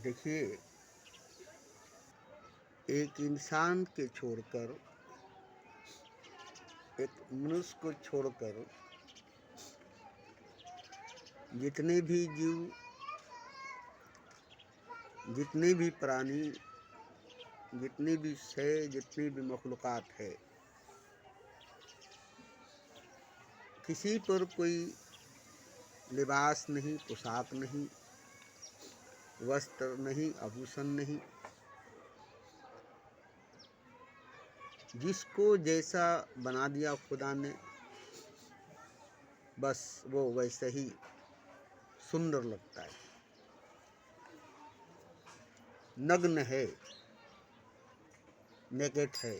देखिए, एक इंसान के छोड़कर, एक मनुष्य को छोड़कर जितने भी जीव, जितने भी प्राणी, जितनी भी शय, जितनी भी मखलूक़ात है, किसी पर कोई लिबास नहीं, पोशाक नहीं, वस्त्र नहीं, आभूषण नहीं। जिसको जैसा बना दिया खुदा ने, बस वो वैसे ही सुंदर लगता है। नग्न है, नेकेड है,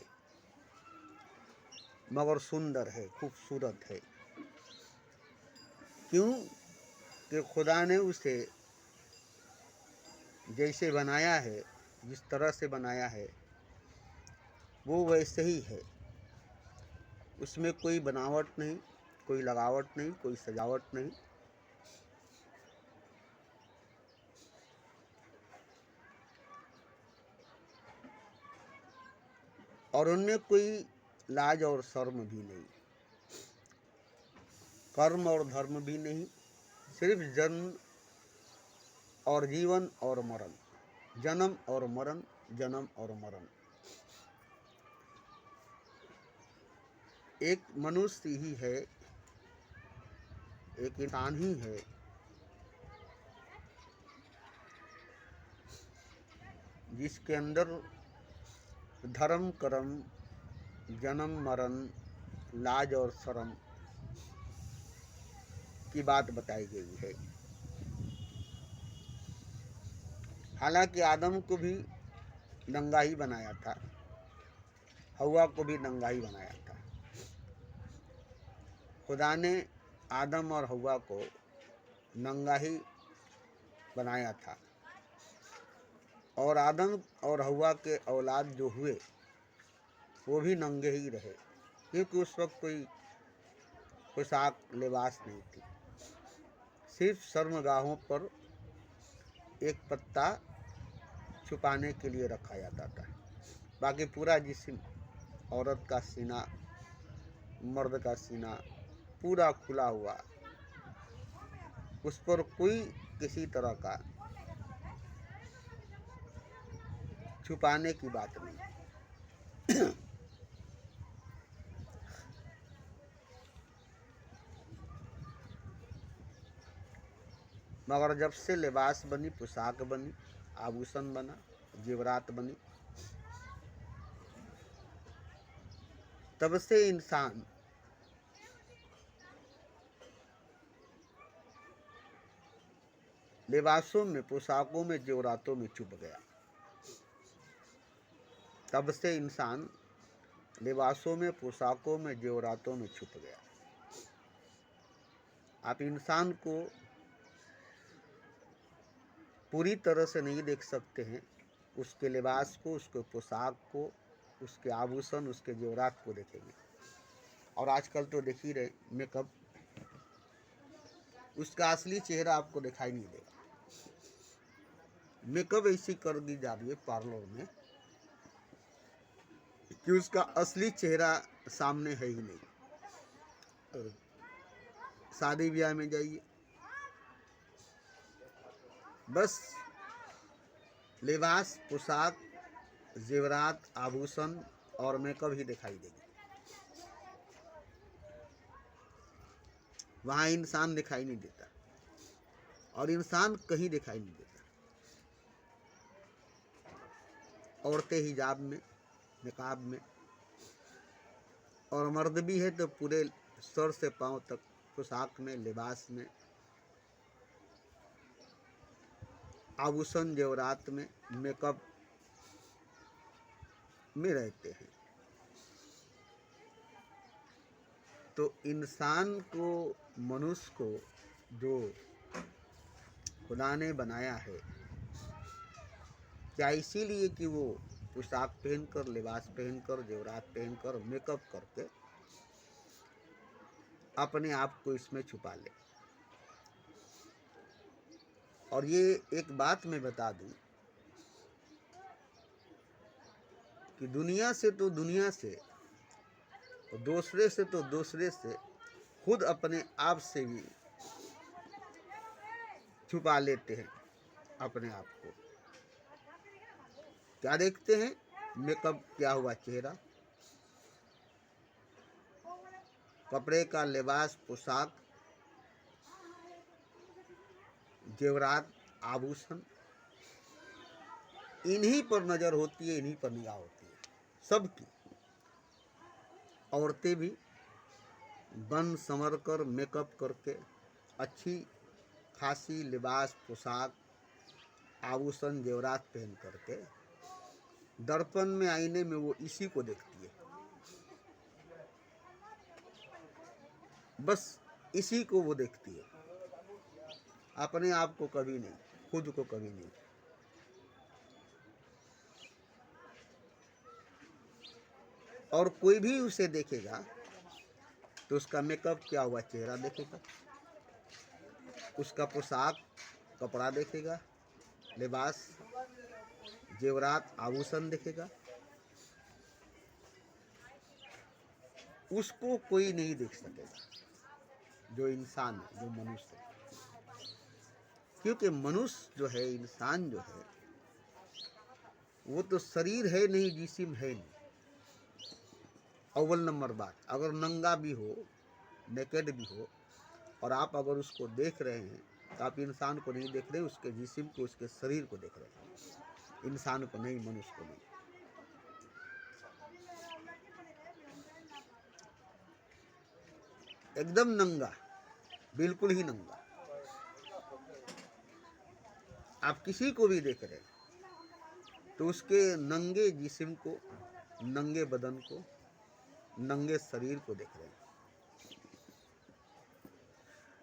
मगर सुंदर है, खूबसूरत है। क्यों कि खुदा ने उसे जैसे बनाया है, जिस तरह से बनाया है, वो वैसे ही है। उसमें कोई बनावट नहीं, कोई लगावट नहीं, कोई सजावट नहीं। और उनमें कोई लाज और शर्म भी नहीं, कर्म और धर्म भी नहीं। सिर्फ जन्म और जीवन और मरण, जन्म और मरण, जन्म और मरण। एक मनुष्य ही है, एक इंसान ही है जिसके अंदर धर्म, कर्म, जन्म, मरण, लाज और शर्म की बात बताई गई है। हालांकि आदम को भी नंगा ही बनाया था, हव्वा को भी नंगा ही बनाया था। खुदा ने आदम और हव्वा को नंगा ही बनाया था, और आदम और हव्वा के औलाद जो हुए वो भी नंगे ही रहे, क्योंकि उस वक्त कोई पोशाक, लिबास नहीं थी। सिर्फ शर्मगाहों पर एक पत्ता छुपाने के लिए रखा जाता था। बाकी पूरा जिस्म, औरत का सीना, मर्द का सीना पूरा खुला हुआ, उस पर कोई किसी तरह का छुपाने की बात नहीं। मगर जब से लिबास बनी, पोशाक बनी, आभूषण बना, जेवरात बनी, तब से इंसान लिबासों में, पोशाकों में, जेवरातों में छुप गया। तब से इंसान लिबासों में, पोशाकों में, जेवरातों में छुप गया। आप इंसान को पूरी तरह से नहीं देख सकते हैं, उसके लिबास को, उसके पोशाक को, उसके आभूषण, उसके जेवरात को देखेंगे। और आजकल तो देख ही रहे, मेकअप, उसका असली चेहरा आपको दिखाई नहीं देगा। मेकअप ऐसी कर दी जा रही है पार्लर में कि उसका असली चेहरा सामने है ही नहीं। शादी ब्याह में जाइए, बस लिबास, पोशाक, जेवरात, आभूषण और मेकअप ही दिखाई देगी। वहाँ इंसान दिखाई नहीं देता, और इंसान कहीं दिखाई नहीं देता। औरतें हिजाब में, निकाब में, और मर्द भी है तो पूरे सर से पांव तक पोशाक में, लिबास में, आभूषण, जेवरात में, मेकअप में रहते हैं। तो इंसान को, मनुष्य को जो खुदा ने बनाया है, क्या इसीलिए कि वो पोशाक पहनकर, लिबास पहनकर, जेवरात पहनकर, मेकअप करके अपने आप को इसमें छुपा ले। और ये एक बात मैं बता दूं कि दुनिया से तो दुनिया से, और दूसरे से तो दूसरे से, खुद अपने आप से भी छुपा लेते हैं अपने आप को। क्या देखते हैं? मेकअप किया हुआ चेहरा, कपड़े का लिबास, पोशाक, जेवरात, आभूषण, इन्हीं पर नजर होती है, इन्हीं पर निगाह होती है सबकी। औरतें भी बन संवर कर, मेकअप करके, अच्छी खासी लिबास, पोशाक, आभूषण, जेवरात पहन करके दर्पण में, आईने में वो इसी को देखती है, बस इसी को वो देखती है, अपने आप को कभी नहीं, खुद को कभी नहीं। और कोई भी उसे देखेगा तो उसका मेकअप किया हुआ चेहरा देखेगा, उसका पोशाक कपड़ा देखेगा, लिबास, जेवरात, आभूषण देखेगा, उसको कोई नहीं देख सकेगा जो इंसान है, जो मनुष्य है। क्योंकि मनुष्य जो है, इंसान जो है, वो तो शरीर है नहीं, जिस्म है नहीं। अव्वल नंबर बात, अगर नंगा भी हो, नेकेड भी हो, और आप अगर उसको देख रहे हैं तो आप इंसान को नहीं देख रहे, उसके जिस्म को, उसके शरीर को देख रहे हैं, इंसान को नहीं, मनुष्य को नहीं। एकदम नंगा, बिल्कुल ही नंगा। आप किसी को भी देख रहे हैं तो उसके नंगे जिस्म को, नंगे बदन को, नंगे शरीर को देख रहे हैं,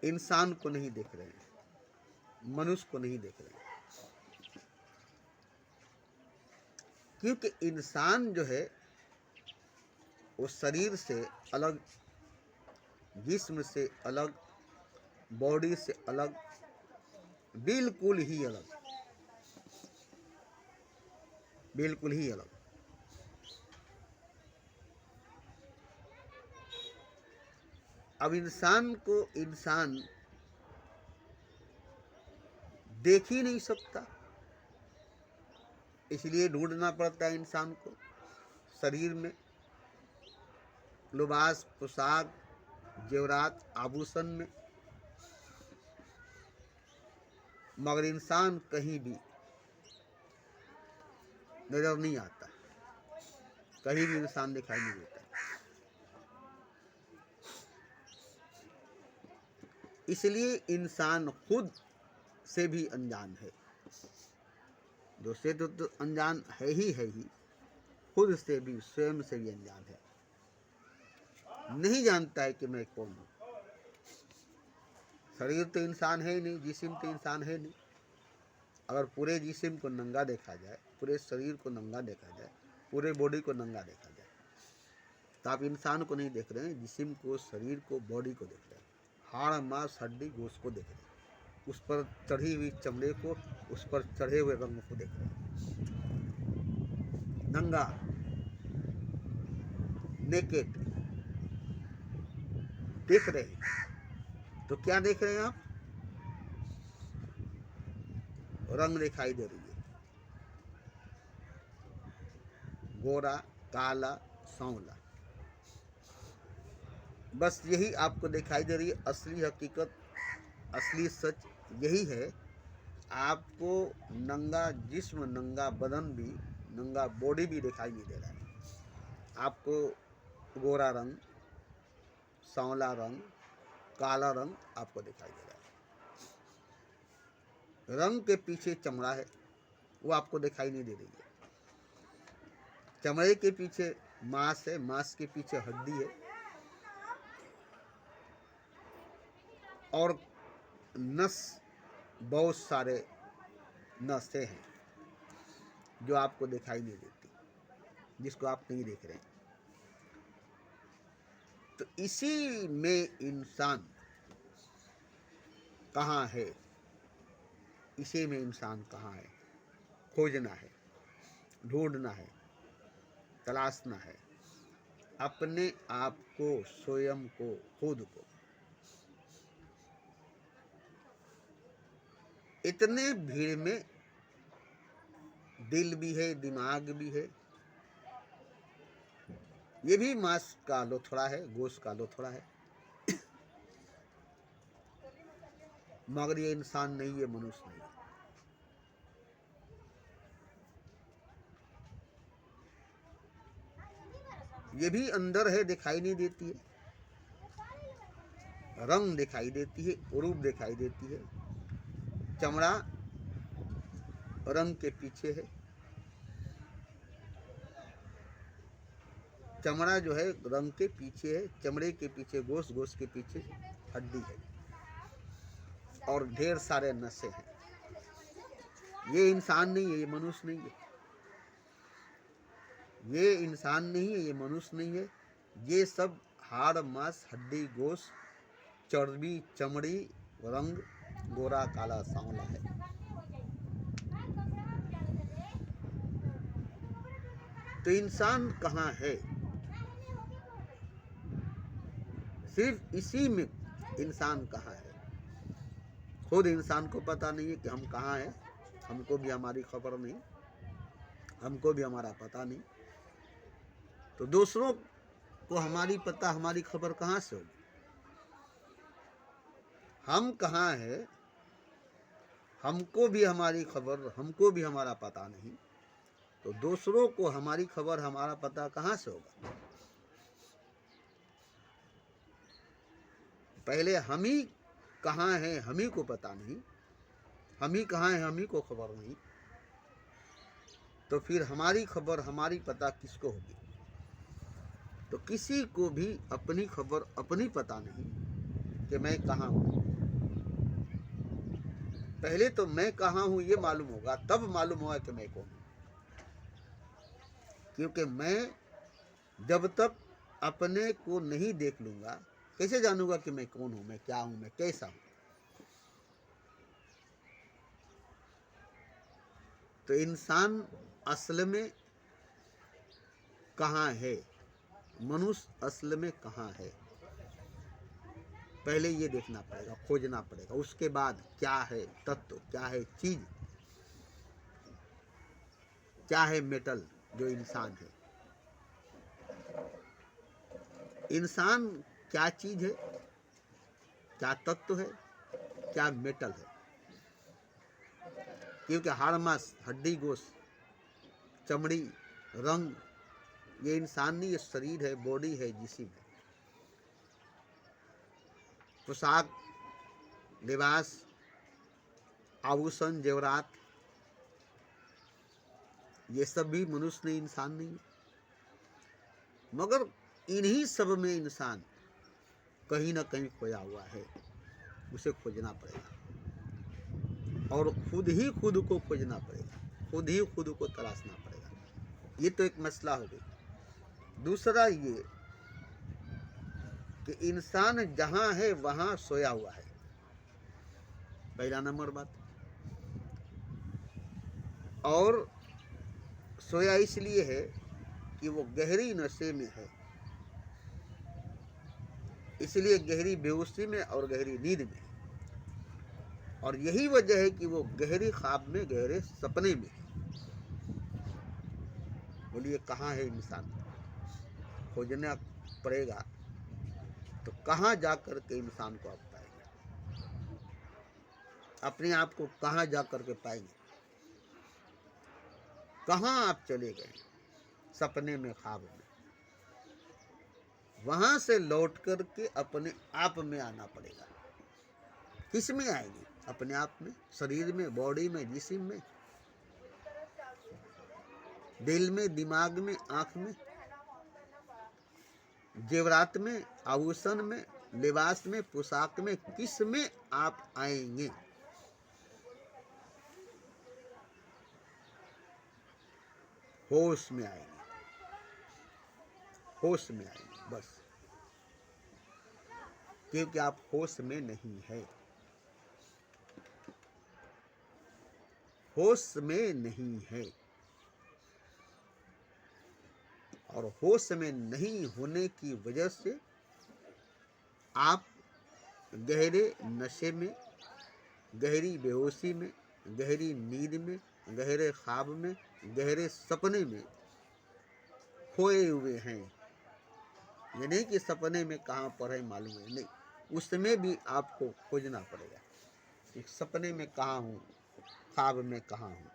इंसान को नहीं देख रहे हैं, मनुष्य को नहीं देख रहे हैं। क्योंकि इंसान जो है वो शरीर से अलग, जिस्म से अलग, बॉडी से अलग, बिल्कुल ही अलग, बिल्कुल ही अलग। अब इंसान को इंसान देख ही नहीं सकता, इसलिए ढूंढना पड़ता है इंसान को शरीर में, लिबास, पोशाक, जेवरात, आभूषण में। मगर इंसान कहीं भी नजर नहीं आता, कहीं भी इंसान दिखाई नहीं देता। इसलिए इंसान खुद से भी अनजान है, दूसरे तो अनजान है ही, खुद से भी, स्वयं से भी अनजान है, नहीं जानता है कि मैं कौन हूँ। शरीर तो इंसान है ही नहीं, जिस्म तो इंसान है नहीं। अगर पूरे जिस्म को नंगा देखा जाए, पूरे शरीर को नंगा देखा जाए, पूरे बॉडी को नंगा देखा जाए, तो आप इंसान को नहीं देख रहे हैं, जिस्म को, शरीर को, बॉडी को देख रहे हैं, हाड़, मांस, हड्डी, गोश्त को देख रहे हैं, उस पर चढ़ी हुई चमड़े को, उस पर चढ़े हुए रंग को देख रहे हैं। नंगा, नेकेड देख रहे हैं। तो क्या देख रहे हैं आप? रंग दिखाई दे रही है, गोरा, काला, सांवला, बस यही आपको दिखाई दे रही है। असली हकीकत, असली सच यही है। आपको नंगा जिस्म, नंगा बदन भी, नंगा बॉडी भी दिखाई नहीं दे रहा है। आपको गोरा रंग, सांवला रंग, काला रंग आपको दिखाई दे रहा है। रंग के पीछे चमड़ा है, वो आपको दिखाई नहीं दे रही है। चमड़े के पीछे मांस है, मांस के पीछे हड्डी है, और नस, बहुत सारे नसें हैं जो आपको दिखाई नहीं देती, जिसको आप नहीं देख रहे हैं। तो इसी में इंसान कहाँ है, इसी में इंसान कहाँ है, खोजना है, ढूंढना है। तलाशना है, अपने आप को, स्वयं को, खुद को। इतने भीड़ में दिल भी है, दिमाग भी है, ये भी मांस का लोथड़ा है, गोश्त का लोथड़ा है, मगर ये इंसान नहीं, ये मनुष्य नहीं। ये भी अंदर है, दिखाई नहीं देती है, रंग दिखाई देती है, रूप दिखाई देती है। चमड़ा रंग के पीछे है, चमड़ा जो है रंग के पीछे है, चमड़े के पीछे गोश्त, गोश्त के पीछे हड्डी है और ढेर सारे नसें हैं। ये इंसान नहीं है, ये मनुष्य नहीं है, ये इंसान नहीं है, ये मनुष्य नहीं है। ये सब हाड़, मांस, हड्डी, गोश्त, चर्बी, चमड़ी, रंग, गोरा, काला, सांवला है। तो इंसान कहाँ है? सिर्फ इसी में इंसान कहाँ है। खुद इंसान को पता नहीं है कि हम कहाँ हैं, हमको भी हमारी खबर नहीं, हमको भी हमारा पता नहीं, तो दूसरों को हमारी पता, हमारी खबर कहाँ से होगी? हम कहाँ हैं, हमको भी हमारी खबर, हमको भी हमारा पता नहीं, तो दूसरों को हमारी खबर, हमारा पता कहाँ से होगा? पहले हम ही कहाँ हैं, हम ही को पता नहीं, हम ही कहाँ हैं, हम ही को खबर नहीं, तो फिर हमारी खबर, हमारी पता किसको होगी? तो किसी को भी अपनी खबर, अपनी पता नहीं कि मैं कहाँ हूँ। पहले तो मैं कहाँ हूँ ये मालूम होगा, तब मालूम होगा कि मैं कौन हूँ। क्योंकि मैं जब तक अपने को नहीं देख लूंगा, कैसे जानूंगा कि मैं कौन हूँ, मैं क्या हूँ, मैं कैसा हूँ? तो इंसान असल में कहाँ है, मनुष्य असल में कहाँ है, पहले ये देखना पड़ेगा, खोजना पड़ेगा। उसके बाद क्या है तत्व, क्या है चीज, क्या है मेटल जो इंसान है। इंसान क्या चीज है, क्या तत्व है, क्या मेटल है? क्योंकि हाड़, मांस, हड्डी, गोश्त, चमड़ी, रंग, ये इंसान नहीं, ये शरीर है, बॉडी है, जिस्म है। पोशाक, लिबास, आभूषण, जेवरात, ये सब भी मनुष्य नहीं, इंसान नहीं। मगर इन्हीं सब में इंसान कहीं ना कहीं खोया हुआ है, उसे खोजना पड़ेगा और खुद ही खुद को खोजना पड़ेगा, खुद ही खुद को तलाशना पड़ेगा। ये तो एक मसला हो गई। दूसरा ये कि इंसान जहां है वहां सोया हुआ है, पहला नंबर बात। और सोया इसलिए है कि वो गहरी नशे में है, इसलिए गहरी बेहोशी में और गहरी नींद में, और यही वजह है कि वो गहरी ख्वाब में, गहरे सपने में। बोलिए कहाँ है इंसान? खोजना पड़ेगा। तो कहाँ जाकर के इंसान को आप पाएंगे? अपने आप को कहाँ जाकर के पाएंगे? कहाँ आप चले गए? सपने में, ख्वाब में। वहां से लौट कर के अपने आप में आना पड़ेगा। किस में आएंगे? अपने आप में, शरीर में, बॉडी में, जिस्म में, दिल में, दिमाग में, आंख में, जेवरात में, आभूषण में, लिबास में, पोशाक में, किस में आप आएंगे? होश में आएंगे, होश में आएंगे बस। क्योंकि आप होश में नहीं है, होश में नहीं है। और होश में नहीं होने की वजह से आप गहरे नशे में, गहरी बेहोशी में, गहरी नींद में, गहरे ख्वाब में, गहरे सपने में खोए हुए हैं। ये नहीं कि सपने में कहाँ पर है मालूम है, नहीं, उसमें भी आपको खोजना पड़ेगा कि सपने में कहाँ हूँ, ख्वाब में कहाँ हूँ।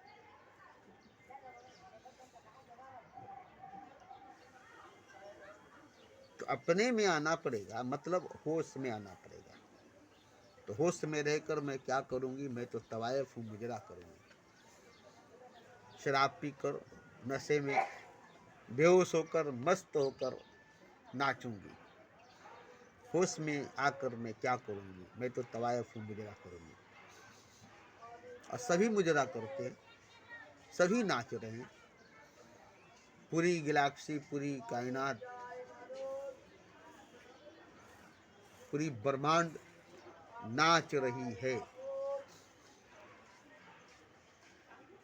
तो अपने में आना पड़ेगा, मतलब होश में आना पड़ेगा। तो होश में रहकर मैं क्या करूँगी, मैं तो तवायफ हूँ, मुजरा करूँगी। शराब पीकर, नशे में बेहोश होकर, मस्त होकर नाचूंगी। होश में आकर मैं क्या करूँगी, मैं तो तवायफ हूँ, मुजरा करूँगी। और सभी मुजरा करते, सभी नाच रहे हैं। पूरी गैलेक्सी, पूरी कायनात, पूरी ब्रह्मांड नाच रही है।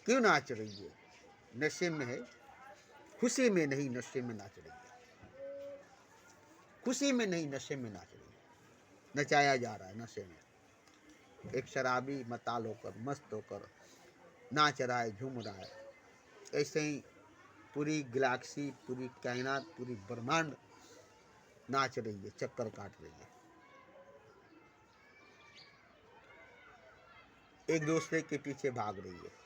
क्यों नाच रही है? नशे में है, खुशी में नहीं, नशे में नाच रही है। खुशी में नहीं, नशे में नाच रही है। नचाया जा रहा है नशे में। एक शराबी मताल होकर, मस्त होकर नाच रहा है, झूम रहा है। ऐसे ही पूरी गैलेक्सी, पूरी कायनात, पूरी ब्रह्मांड नाच रही है, चक्कर काट रही है। एक दूसरे के पीछे भाग रही है।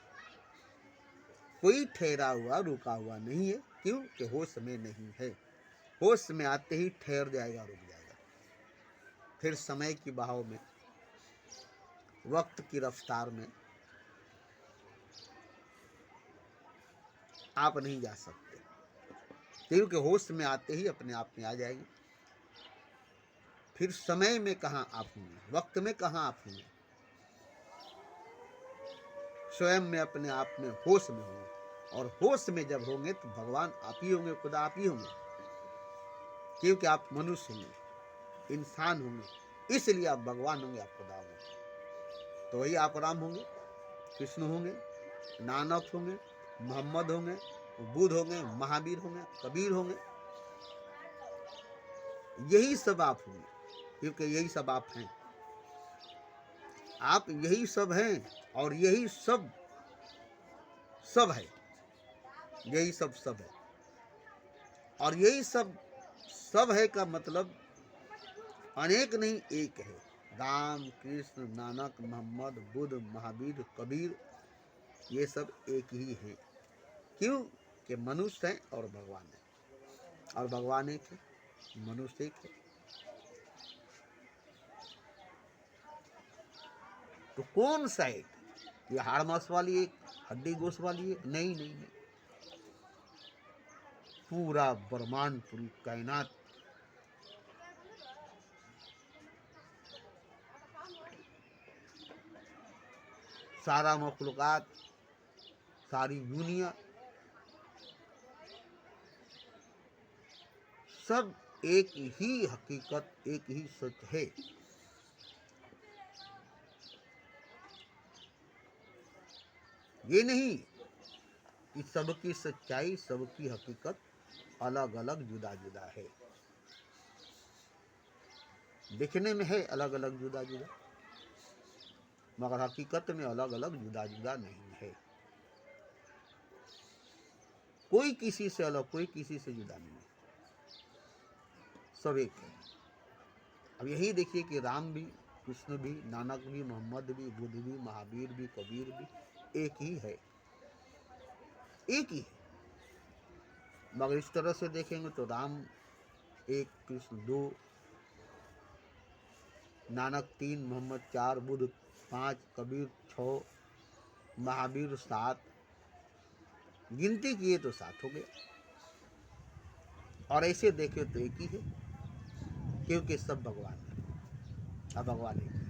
कोई ठहरा हुआ, रुका हुआ नहीं है। क्यों? कि होश में नहीं है। होश में आते ही ठहर जाएगा, रुक जाएगा। फिर समय की बहाव में, वक्त की रफ्तार में आप नहीं जा सकते, क्योंकि होश में आते ही अपने आप में आ जाएंगे। फिर समय में कहाँ आप होंगे, वक्त में कहाँ आप होंगे, स्वयं में, अपने आप में, होश में होंगे। और होश में जब होंगे तो भगवान आप ही होंगे, खुदा आप ही होंगे। क्योंकि आप मनुष्य होंगे, इंसान होंगे, इसलिए आप भगवान होंगे, आप खुदा होंगे। तो वही आप राम होंगे, कृष्ण होंगे, नानक होंगे, मोहम्मद होंगे, बुद्ध होंगे, महावीर होंगे, कबीर होंगे। यही सब आप होंगे, क्योंकि यही सब आप हैं। आप यही सब हैं और यही सब सब है। यही सब सब है। और यही सब सब है का मतलब अनेक नहीं, एक है। राम, कृष्ण, नानक, मोहम्मद, बुद्ध, महावीर, कबीर, ये सब एक ही है। क्यों? कि मनुष्य है और भगवान है। और भगवान एक है, मनुष्य एक है। तो कौन सा एक? ये हाड़ मांस वाली एक, हड्डी गोश वाली एक? नहीं नहीं नहीं। पूरा ब्रह्मांड, पूरी कायनात, सारा मखलूकात, सारी दुनिया, सब एक ही हकीकत, एक ही सच है। ये नहीं कि सबकी सच्चाई, सबकी हकीकत अलग अलग, जुदा जुदा है। दिखने में है अलग अलग, जुदा जुदा, मगर हकीकत में अलग अलग, जुदा जुदा नहीं है। कोई किसी से अलग, कोई किसी से जुदा नहीं है, सब एक है। अब यही देखिए कि राम भी, कृष्ण भी, नानक भी, मोहम्मद भी, बुद्ध भी, महावीर भी, कबीर भी एक ही है, एक ही है। मगर इस तरह से देखेंगे तो राम एक, कृष्ण दो, नानक तीन, मोहम्मद चार, बुद्ध पाँच, कबीर छः, महावीर सात, गिनती किए तो सात हो गए। और ऐसे देखे तो एक ही है, क्योंकि सब भगवान है। अब भगवान एक ही है।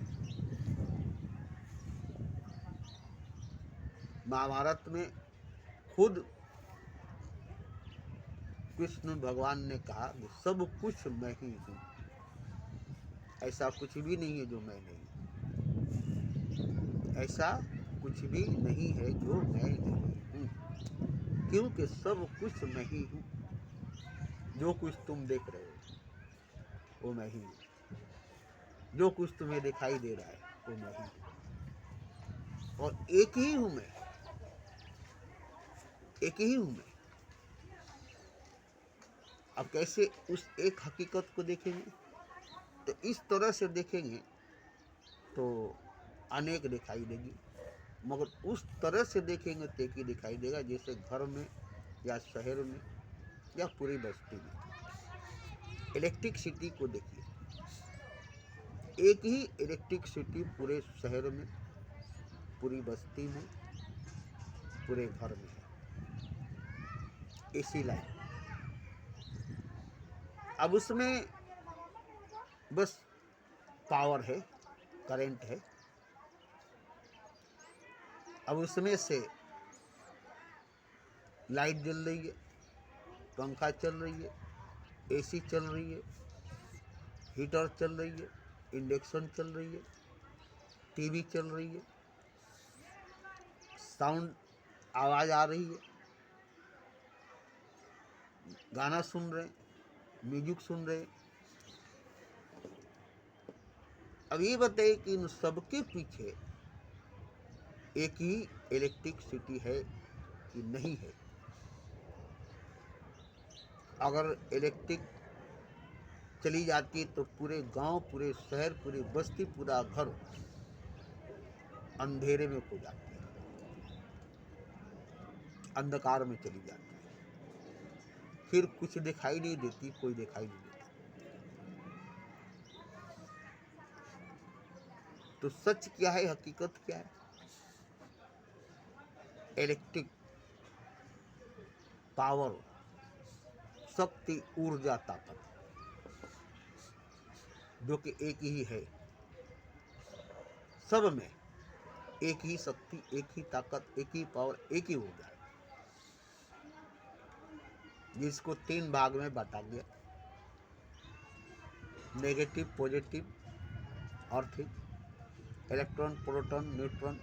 महाभारत में खुद कृष्ण भगवान ने कहा कि सब कुछ मैं ही हूँ, ऐसा कुछ भी नहीं है जो मैं नहीं, ऐसा कुछ भी नहीं है जो मैं नहीं हूँ, क्योंकि सब कुछ मैं ही हूँ। जो कुछ तुम देख रहे हो वो मैं ही हूँ, जो कुछ तुम्हें दिखाई दे रहा है वो मैं ही हूँ, और एक ही हूँ मैं, एक ही हूँ मैं। अब कैसे उस एक हकीकत को देखेंगे? तो इस तरह से देखेंगे तो अनेक दिखाई देगी, मगर उस तरह से देखेंगे तो एक ही दिखाई देगा, जैसे घर में या शहर में या पूरी बस्ती में। इलेक्ट्रिसिटी को देखिए, एक ही इलेक्ट्रिसिटी पूरे शहर में, पूरी बस्ती में, पूरे घर में है, एसी लाइन। अब उसमें बस पावर है, करंट है। अब उसमें से लाइट जल रही है, पंखा चल रही है, एसी चल रही है, हीटर चल रही है, इंडक्शन चल रही है, टीवी चल रही है, साउंड आवाज़ आ रही है, गाना सुन रहे, म्यूजिक सुन रहे। अब ये बताइए कि इन सबके पीछे एक ही इलेक्ट्रिसिटी है कि नहीं है? अगर इलेक्ट्रिक चली जाती है तो पूरे गांव, पूरे शहर, पूरी बस्ती, पूरा घर अंधेरे में खो जाती है, अंधकार में चली जाती है, फिर कुछ दिखाई नहीं देती, कोई दिखाई नहीं देता। तो सच क्या है, हकीकत क्या है? इलेक्ट्रिक पावर, शक्ति, ऊर्जा, ताकत, जो कि एक ही है सब में। एक ही शक्ति, एक ही ताकत, एक ही पावर, एक ही ऊर्जा, जिसको 3 भाग में बांटा गया: नेगेटिव, पॉजिटिव, अर्थिक, electron, proton, neutron,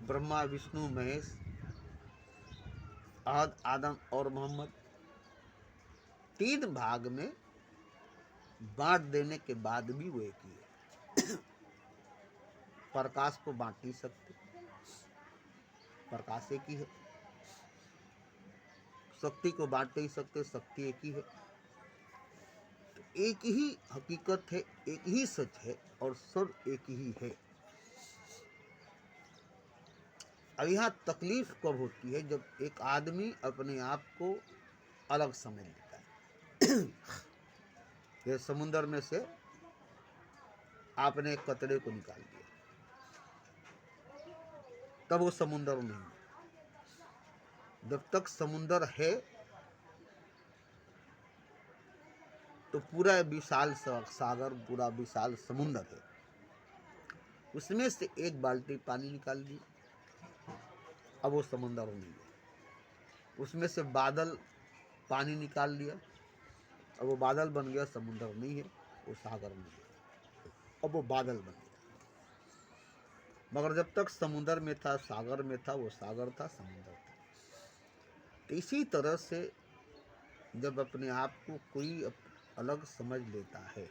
Brahma, Vishnu, Mahesh, Ahad, Adam और मोहम्मद। 3 भाग में बांट देने के बाद भी वो एक ही है। प्रकाश को बांट नहीं सकते, प्रकाश एक ही है। शक्ति को बांट नहीं सकते, शक्ति एक ही है। तो एक ही हकीकत है, एक ही सच है, और सब एक ही है। अब यहाँ तकलीफ कब होती है? जब एक आदमी अपने आप को अलग समझ लेता है। ये समुद्र में से आपने एक कचरे को निकाल दिया, तब वो समुद्र नहीं है। जब तक समुद्र है तो पूरा विशाल सागर, पूरा विशाल समुद्र है। उसमें से एक बाल्टी पानी निकाल दी, अब वो समुद्र नहीं है। उसमें से बादल पानी निकाल लिया, अब वो बादल बन गया, समुद्र नहीं है, वो सागर नहीं है, अब वो बादल बन गया। मगर जब तक समुद्र में था, सागर में था, वो सागर था, समुद्र था। तो इसी तरह से जब अपने आप को कोई अलग समझ लेता है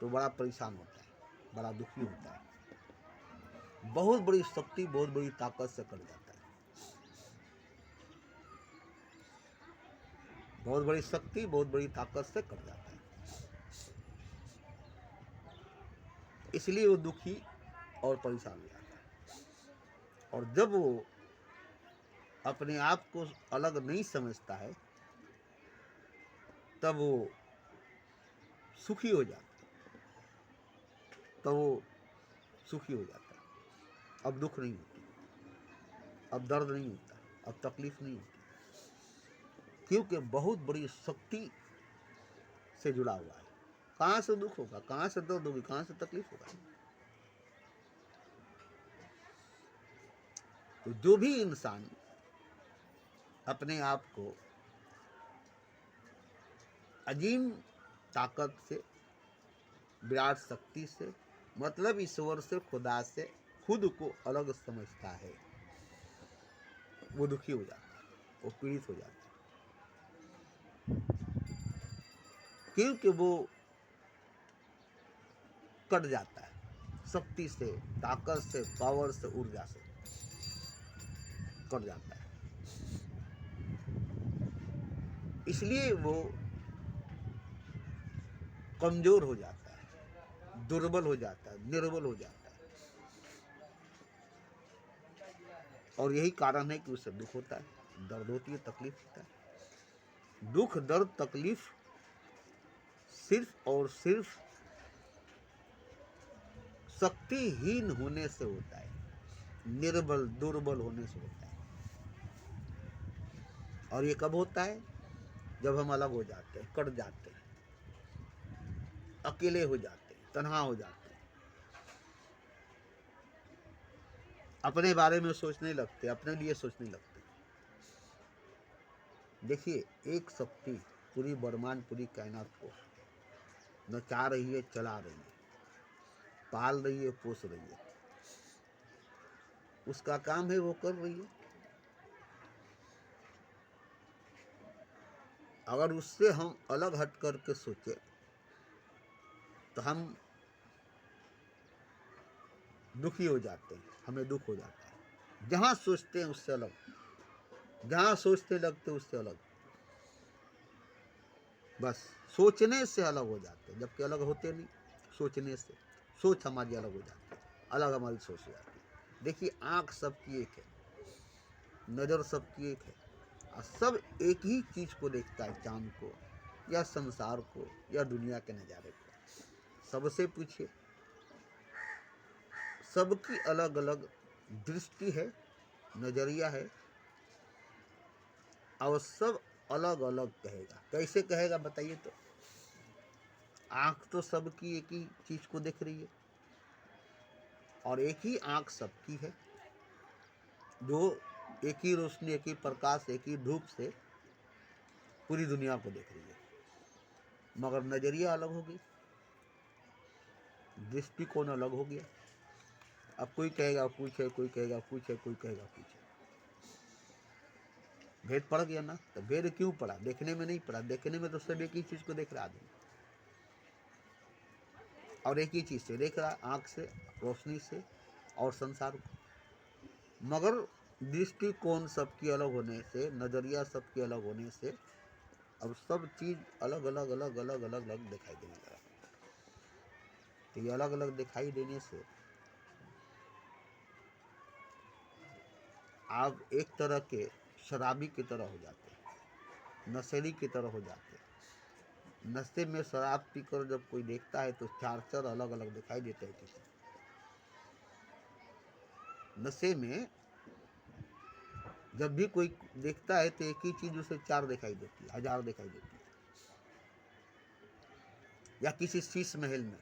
तो बड़ा परेशान होता है, बड़ा दुखी होता है, बहुत बड़ी शक्ति, बहुत बड़ी ताकत से कर जाता है, बहुत बड़ी शक्ति, बहुत बड़ी ताकत से कर जाता है। इसलिए वो दुखी और परेशान हो जाता है। और जब वो अपने आप को अलग नहीं समझता है तब वो सुखी हो जाता है, तब वो सुखी हो जाता है। अब दुख नहीं होती, अब दर्द नहीं होता, अब तकलीफ नहीं होती, क्योंकि बहुत बड़ी शक्ति से जुड़ा हुआ है। कहाँ से दुख होगा, कहाँ से दर्द होगी, कहाँ से तकलीफ होगा? तो जो भी इंसान अपने आप को अजीम ताकत से, विराट शक्ति से, मतलब ईश्वर से, खुदा से खुद को अलग समझता है, वो दुखी हो जाता है। वो पीड़ित हो जाता है, क्योंकि वो कट जाता है शक्ति से, ताकत से, पावर से, ऊर्जा से कट जाता है। इसलिए वो कमजोर हो जाता है, दुर्बल हो जाता है, निर्बल हो जाता है। और यही कारण है कि उसे दुख होता है, दर्द होती है, तकलीफ होता है। दुख, दर्द, तकलीफ सिर्फ और सिर्फ शक्तिहीन होने से होता है, निर्बल, दुर्बल होने से होता है। और ये कब होता है? जब हम अलग हो जाते हैं, कट जाते हैं, अकेले हो जाते हैं, तन्हा हो जाते हैं, अपने बारे में सोचने लगते, अपने लिए सोचने लगते। देखिए, एक शक्ति पूरी ब्रह्मांड, पूरी कायनात को नचा रही है, चला रही है, पाल रही है, पोस रही है। उसका काम है, वो कर रही है। अगर उससे हम अलग हट करके सोचे तो हम दुखी हो जाते हैं, हमें दुख हो जाता है। जहां सोचते हैं उससे अलग, जहां सोचते लगते उससे अलग, बस सोचने से अलग हो जाते हैं, जबकि अलग होते नहीं। सोचने से सोच हमारी अलग हो जाती है, अलग हमारी सोच हो जाती है। देखिए, आंख सबकी एक है, नज़र सबकी एक है, और सब एक ही चीज़ को देखता है, चांद को या संसार को या दुनिया के नज़ारे को। सबसे पूछिए, सबकी अलग अलग दृष्टि है, नज़रिया है, और सब अलग अलग कहेगा। कैसे कहेगा बताइए तो? आंख तो सबकी एक ही चीज को देख रही है, और एक ही आंख सबकी है, जो एक ही रोशनी, एक ही प्रकाश, एक ही धूप से पूरी दुनिया को देख रही है। मगर नजरिया अलग हो गई, दृष्टिकोण अलग हो गया। अब कोई कहेगा कुछ है, कोई कहेगा कुछ है, कोई कहेगा कुछ है। भेद पड़ गया ना? तो भेद क्यों पड़ा? देखने में नहीं पड़ा। देखने में तो सब एक ही चीज को देख रहा आदमी, और एक ही चीज से देख रहा, आंख से, रोशनी से और संसार को। मगर दृष्टिकोण सबकी अलग होने से, नजरिया सबकी अलग होने से अब सब चीज अलग अलग अलग अलग अलग अलग दिखाई देने लगा। तो ये अलग अलग दिखाई देने से आप एक तरह के शराबी की तरह हो जाते हैं, नशेड़ी की तरह हो जाते हैं। नशे में शराब पीकर जब कोई देखता है तो चार चार अलग अलग दिखाई देते हैं किसी। नशे में जब भी कोई देखता है तो एक ही चीज उसे चार दिखाई देती है, हजार दिखाई देती है। या किसी शीश महल में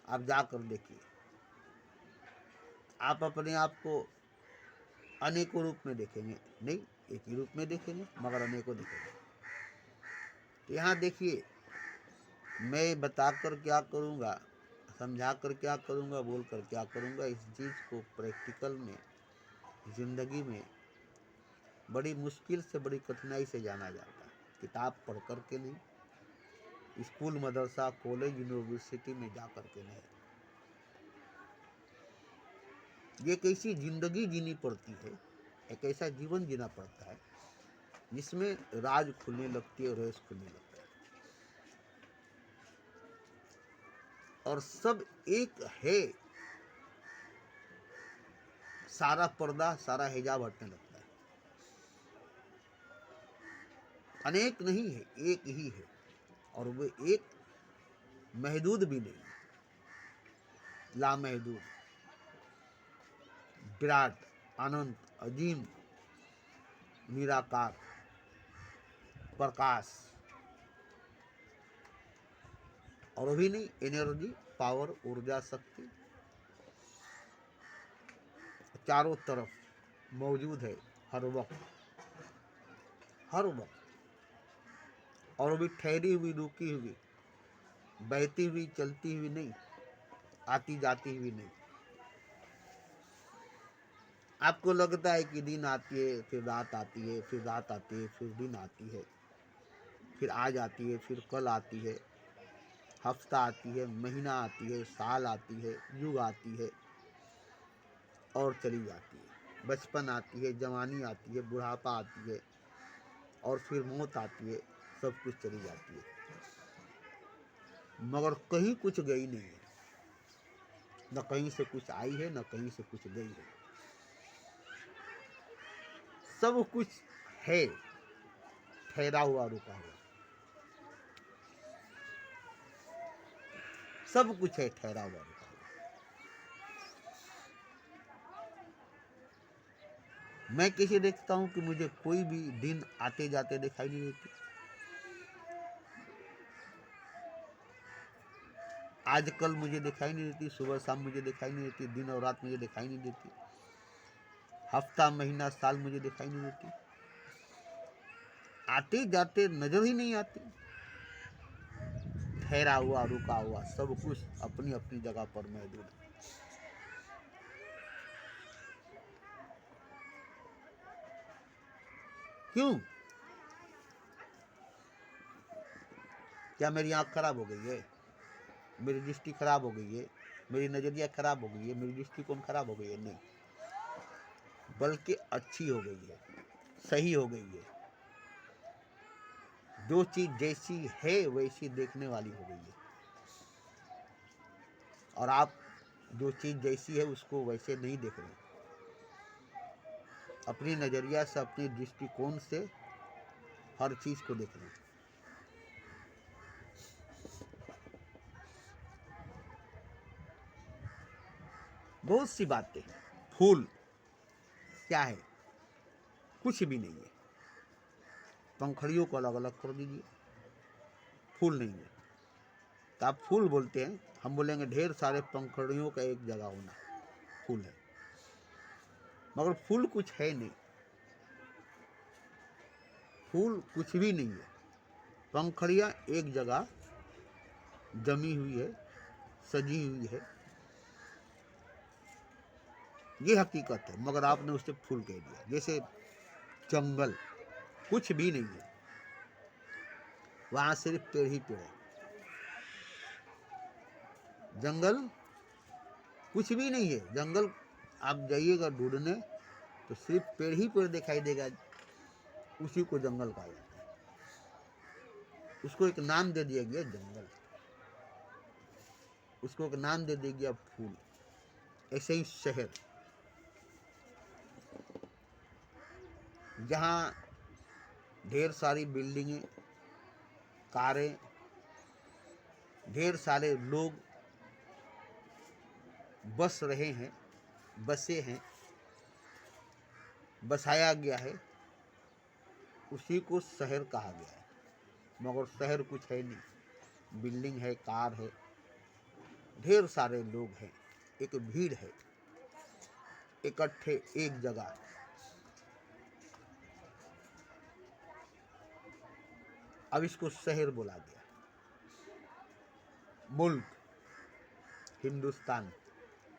आप जाकर देखिए, आप अपने आप को अनेकों रूप में देखेंगे, नहीं एक ही रूप में देखेंगे, मगर अनेकों देखेंगे। तो यहाँ देखिए, मैं बताकर क्या करूँगा, समझाकर क्या करूँगा, बोलकर क्या करूँगा, इस चीज़ को प्रैक्टिकल में, ज़िंदगी में बड़ी मुश्किल से, बड़ी कठिनाई से जाना जाता है। किताब पढ़ कर के नहीं, स्कूल, मदरसा, कॉलेज, यूनिवर्सिटी में जा कर के नहीं। ये एक ऐसी जिंदगी जीनी पड़ती है, एक ऐसा जीवन जीना पड़ता है जिसमें राज खुलने लगती है और रेस खुलने लगता है, और सब एक है। सारा पर्दा, सारा हिजाब हटने लगता है। अनेक नहीं है, एक ही है, और वो एक महदूद भी नहीं, लामहदूद, विराट, अनंत, अजीम, निराकार, प्रकाश, और भी नहीं, एनर्जी, पावर, ऊर्जा, शक्ति चारों तरफ मौजूद है, हर वक्त, हर वक्त। और भी ठहरी हुई, रुकी हुई, बहती हुई, चलती हुई नहीं, आती जाती हुई नहीं। आपको लगता है कि दिन आती है, फिर रात आती है, फिर रात आती है, फिर दिन आती है, फिर आज आती है, फिर कल आती है, हफ्ता आती है, महीना आती है, साल आती है, युग आती है और चली जाती है। बचपन आती है, जवानी आती है, बुढ़ापा आती है और फिर मौत आती है। सब कुछ चली जाती है, मगर कहीं कुछ गई नहीं है। न कहीं से कुछ आई है, न कहीं से कुछ गई है। सब कुछ है, ठहरा हुआ, रुका हुआ। सब कुछ है, ठहरा हुआ, रुका हुआ। मैं कैसे देखता हूं कि मुझे कोई भी दिन आते जाते दिखाई नहीं देती। आजकल मुझे दिखाई नहीं देती, सुबह शाम मुझे दिखाई नहीं देती, दिन और रात मुझे दिखाई नहीं देती, हफ्ता महीना साल मुझे दिखाई नहीं देती। आते जाते नजर ही नहीं आती। ठहरा हुआ, रुका हुआ, सब कुछ अपनी अपनी जगह पर मौजूद है। क्यों? क्या मेरी आंख खराब हो गई है? मेरी दृष्टि खराब हो गई है? मेरी नजरिया खराब हो गई है? मेरी दृष्टिकोण खराब हो गई है? नहीं, बल्कि अच्छी हो गई है, सही हो गई है। जो चीज जैसी है वैसी देखने वाली हो गई है। और आप जो चीज जैसी है उसको वैसे नहीं देख रहे। अपनी नजरिया से, अपने दृष्टिकोण से हर चीज को देख रहे हैं। बहुत सी बातें। फूल क्या है? कुछ भी नहीं है। पंखड़ियों को अलग अलग कर दीजिए, फूल नहीं है। तो आप फूल बोलते हैं, हम बोलेंगे ढेर सारे पंखड़ियों का एक जगह होना फूल है। मगर फूल कुछ है नहीं, फूल कुछ भी नहीं है। पंखड़ियां एक जगह जमी हुई है, सजी हुई है, ये हकीकत है। मगर आपने उसे फूल कह दिया। जैसे जंगल कुछ भी नहीं है, वहां सिर्फ पेड़ ही पेड़ है। जंगल कुछ भी नहीं है। जंगल आप जाइएगा ढूंढने तो सिर्फ पेड़ ही पेड़ दिखाई देगा, उसी को जंगल कहा जाता है। उसको एक नाम दे दिया गया जंगल, उसको एक नाम दे दिया गया फूल। ऐसे ही शहर, जहाँ ढेर सारी बिल्डिंगें, कारें, ढेर सारे लोग बस रहे हैं, बसे हैं, बसाया गया है, उसी को शहर कहा गया है। मगर शहर कुछ है नहीं। बिल्डिंग है, कार है, ढेर सारे लोग हैं, एक भीड़ है, इकट्ठे एक जगह। अब इसको शहर बोला गया। मुल्क, हिंदुस्तान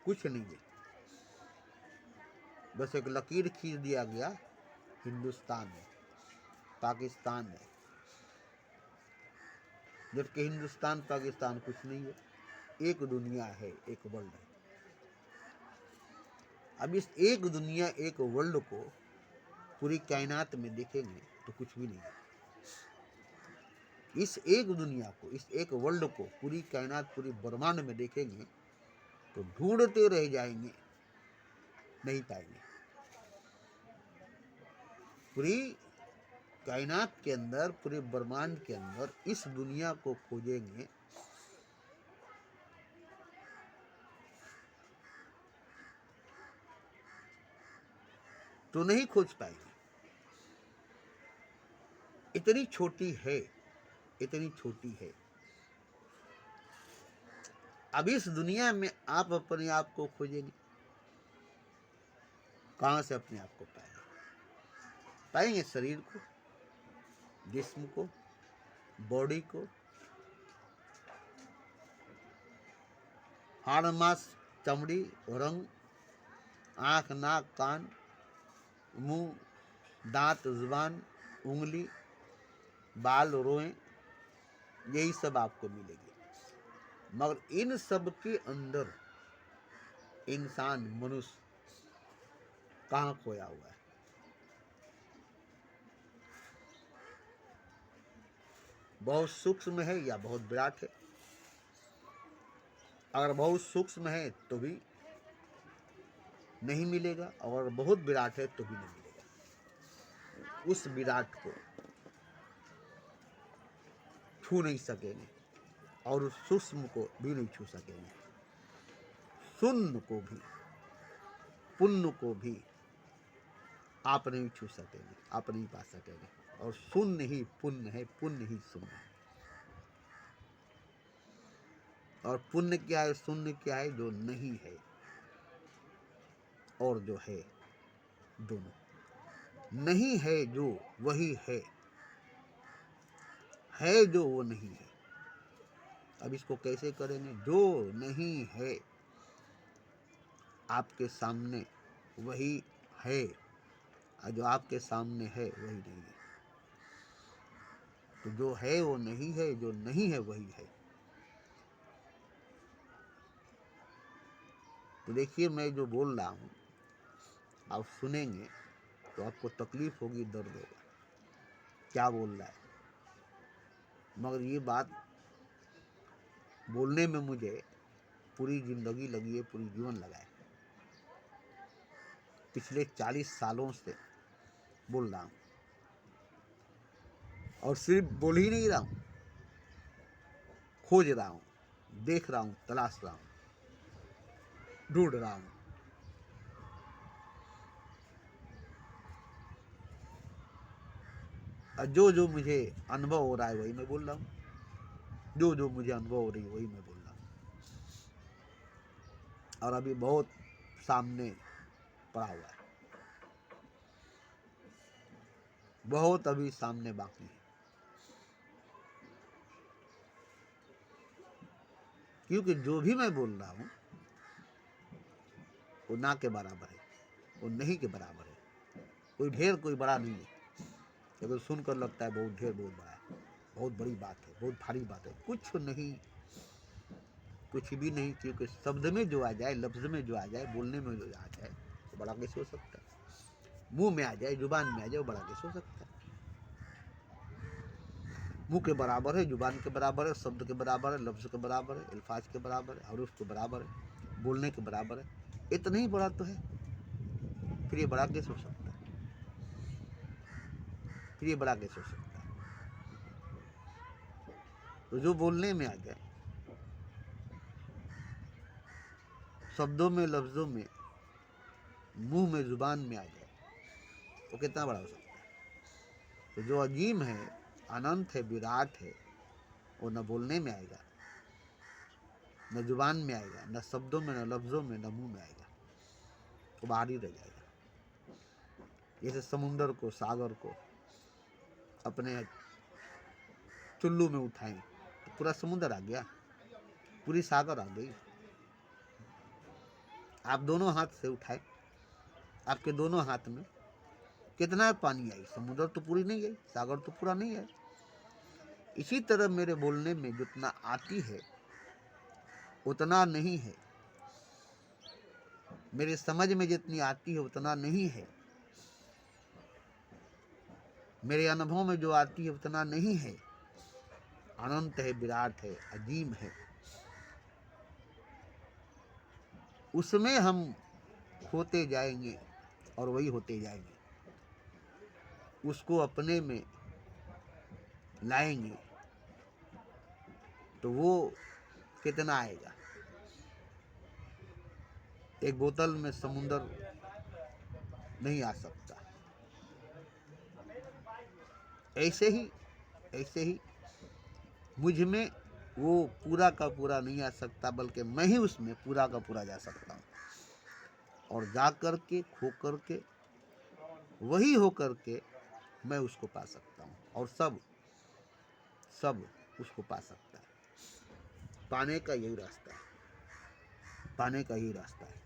कुछ नहीं है, बस एक लकीर खींच दिया गया, हिंदुस्तान है, पाकिस्तान है। जबकि हिंदुस्तान पाकिस्तान कुछ नहीं है, एक दुनिया है, एक वर्ल्ड है। अब इस एक दुनिया, एक वर्ल्ड को पूरी कायनात में देखेंगे तो कुछ भी नहीं है। इस एक दुनिया को, इस एक वर्ल्ड को पूरी कायनात, पूरी ब्रह्मांड में देखेंगे तो ढूंढते रह जाएंगे, नहीं पाएंगे। पूरी कायनात के अंदर, पूरे ब्रह्मांड के अंदर इस दुनिया को खोजेंगे तो नहीं खोज पाएंगे। इतनी छोटी है, इतनी छोटी है। अब इस दुनिया में आप अपने आप को खोजेंगे, कहां से अपने आप को पाएंगे? पाएंगे शरीर को, जिस्म को, बॉडी को, हाड़ मांस, चमड़ी, रंग, आंख, नाक, कान, मुंह, दांत, जुबान, उंगली, बाल, रोएं, यही सब आपको मिलेगी। मगर इन सब के अंदर इंसान, मनुष्य कहाँ खोया हुआ है? बहुत सूक्ष्म है या बहुत विराट है? अगर बहुत सूक्ष्म है तो भी नहीं मिलेगा, और बहुत विराट है तो भी नहीं मिलेगा। उस विराट को छू नहीं सकेंगे और उस सूक्ष्म को भी नहीं छू सकेंगे। शून्य को भी, पुण्य को भी आप नहीं छू सकेंगे, आप नहीं पा सकेंगे। और शून्य ही पुण्य है, पुण्य ही शून्य है। और पुण्य क्या है, शून्य क्या है? जो नहीं है और जो है, दोनों। नहीं है जो वही है जो वो नहीं है। अब इसको कैसे करेंगे? जो नहीं है आपके सामने वही है, और जो आपके सामने है वही नहीं है। तो जो है वो नहीं है, जो नहीं है वही है। तो देखिए, मैं जो बोल रहा हूँ आप सुनेंगे तो आपको तकलीफ होगी, दर्द होगा, क्या बोल रहा है। मगर ये बात बोलने में मुझे पूरी जिंदगी लगी है, पूरी जीवन लगा है। पिछले 40 सालों से बोल रहा हूँ, और सिर्फ बोल ही नहीं रहा हूँ, खोज रहा हूँ, देख रहा हूँ, तलाश रहा हूँ, ढूंढ रहा हूँ। और जो जो मुझे अनुभव हो रहा है वही मैं बोल रहा हूँ, जो जो मुझे अनुभव हो रही है वही मैं बोल रहा हूँ। और अभी बहुत सामने पड़ा हुआ है, बहुत अभी सामने बाकी है। क्योंकि जो भी मैं बोल रहा हूँ वो ना के बराबर है, वो नहीं के बराबर है। कोई ढेर, कोई बड़ा नहीं है। अगर सुनकर लगता है बहुत ढेर, बहुत बड़ा है, बहुत बड़ी बात है, बहुत भारी बात है, कुछ नहीं, कुछ भी नहीं। क्योंकि शब्द में जो आ जाए, लफ्ज में जो आ जाए, बोलने में जो आ जाए, वो बड़ा कैसे हो सकता है? मुंह में आ जाए, जुबान में आ जाए, वो बड़ा कैसे हो सकता है? मुंह के बराबर है, जुबान के बराबर है, शब्द के बराबर है, लफ्ज के बराबर है, अल्फाज के बराबर है, हरूफ के बराबर है, बोलने के बराबर है। इतना ही बड़ा तो है, फिर ये बड़ा कैसे हो सकता है? फिर ये बड़ा कैसे हो सकता है? तो जो बोलने में आ जाए, शब्दों में, लफ्जों में, मुंह में, जुबान में आ जाए, वो कितना बड़ा हो सकता है? तो जो अजीम है, अनंत है, विराट है, वो न बोलने में आएगा, न जुबान में आएगा, न शब्दों में, न लफ्जों में, न मुंह में आएगा, वो बाहर ही रह जाएगा। जैसे समुंदर को, सागर को अपने चुल्लू में उठाएं तो पूरा समुंदर आ गया, पूरी सागर आ गई। आप दोनों हाथ से उठाए, आपके दोनों हाथ में कितना पानी आई? समुद्र तो पूरी नहीं आई, सागर तो पूरा नहीं है। इसी तरह मेरे बोलने में जितना आती है उतना नहीं है, मेरे समझ में जितनी आती है उतना नहीं है, मेरे अनुभव में जो आती है उतना नहीं है। अनंत है, विराट है, अजीम है, उसमें हम खोते जाएंगे और वही होते जाएंगे। उसको अपने में लाएंगे तो वो कितना आएगा? एक बोतल में समुंदर नहीं आ सकता। ऐसे ही मुझ में वो पूरा का पूरा नहीं आ सकता, बल्कि मैं ही उसमें पूरा का पूरा जा सकता हूँ। और जा कर के, खो कर के, वही हो कर के मैं उसको पा सकता हूँ, और सब उसको पा सकता है। पाने का यही रास्ता है, पाने का यही रास्ता है।